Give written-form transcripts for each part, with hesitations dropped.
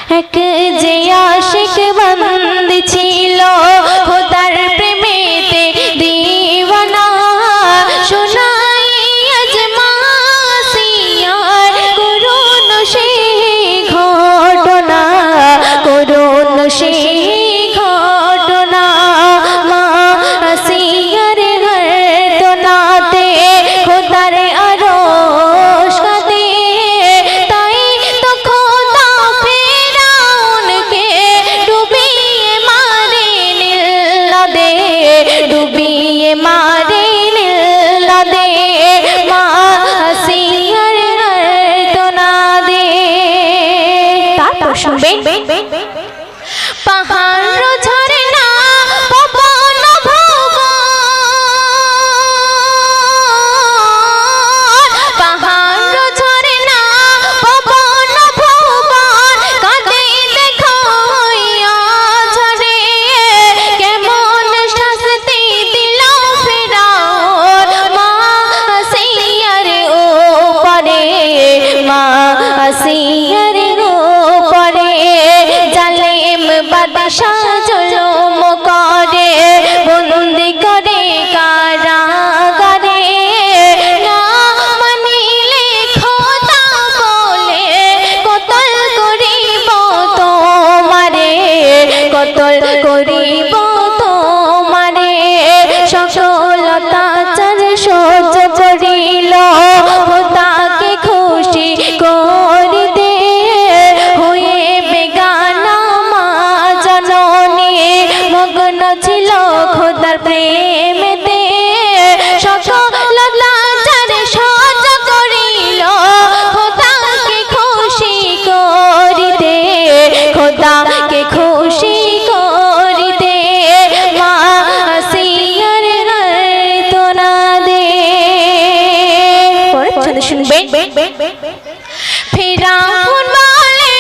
এক যে আশিক বন্দি ছিল খোদার প্রেমেতে দিওয়ানা শোনাই আজ মাসিয়ার করুণ সেই ঘটনা করুণ সেই ঘটনা মাসিয়ার ঘটনাতে খোদার আরশ কাঁদে তাই তো খোদা ফেরাউনকে ডুবিয়ে মারে নীল নদে ডুবিয়ে মারে নীল নদে মাসিয়ার ঘটনা দে। তারপর শুনবেন পাহাড় ঝরনা পবন ভুবন পাহাড় ঝরনা পবন ভুবন কাঁদে দেখো হইয়া ঝরে কেমন শাস্তি দিল ফেরাউন মাসিয়ার উপরে মাসিয়ার উপরে জালেম বাদশাহ জুলুম করে বন্দি করে কারাগারে না মানিলে খোদা বলে কতল করিব তোমারে কতল করিব তোমারে সকল অত্যাচার সহ্য করিল খোদাকে খুশি করিতে হয়ে বেগানা মা জননী মগ্ন ছিল খোদার প্রেমেতে সকল অত্যাচার সহ্য করিল খোদাকে খুশি করিতে খোদাকে খুশি করিতে মাসিয়ার ঘটনা দে। পরে শুনবেন ফিরাউন বলে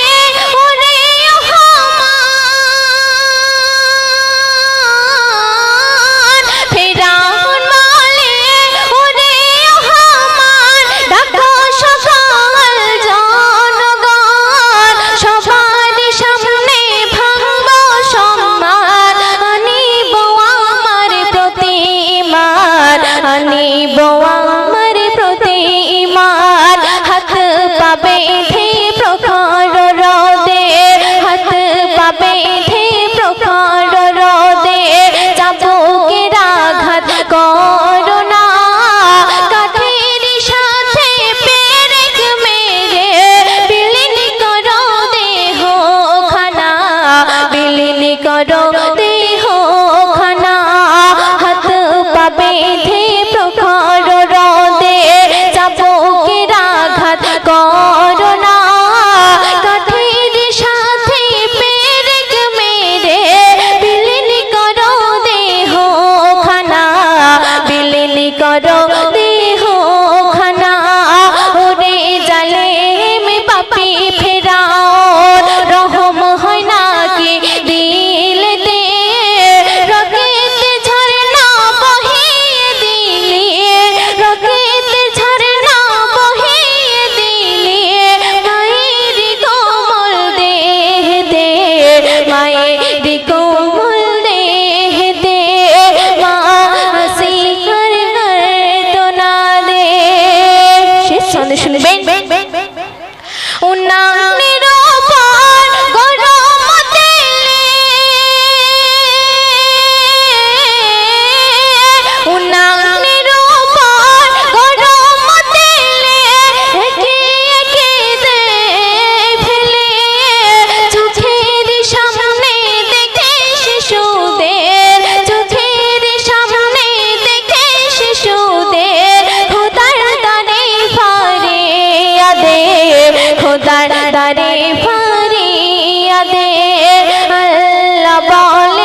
ওরে হামান ফিরাউন বলে ওরে হামান ডাকো সকল জনগণ সবার সামনে ভাঙব সম্মান আনিব আমার প্রতিমান আনিব আমার প্রতিমান হাত পা বেঁধে প্রখর রোদে হাত পা বেঁধে প্রখর রোদে চাবুকের আঘাত করো না কাঠের সাথে পেরেক মেরে বিলীন করো দেহ খানা বিলীন করো দেহ খানা হাত পা বেঁধে প্রখর রোদে চাবুকের আঘাত করো না কাঠের সাথে পেরেক মেরে বিলীন করো দেহ খানা বিলীন করো দেহ খানা ওরে জালেম পাপী ফেরাউন রহম হয় না কি দিলেতে রকেট ঝরনা বহিয়ে দিলে রকেট ঝরনা বহিয়ে দিলে মায়ের কোমল দেহ দে মায়ের কোমল দেহ দে মাসিয়ার ঘটনা দে। শেষ সন্ধে শুনবেন উনানের উপর গরম তেলে উনানের উপর গরম তেলে একে একে দে ফেলে চোখের সামনে দেখে শিশুদের চোখের সামনে দেখে শিশুদের খোদার দারে ফারিয়া দে খোদার দারে ফারিয়া দে আল্লাহ বলে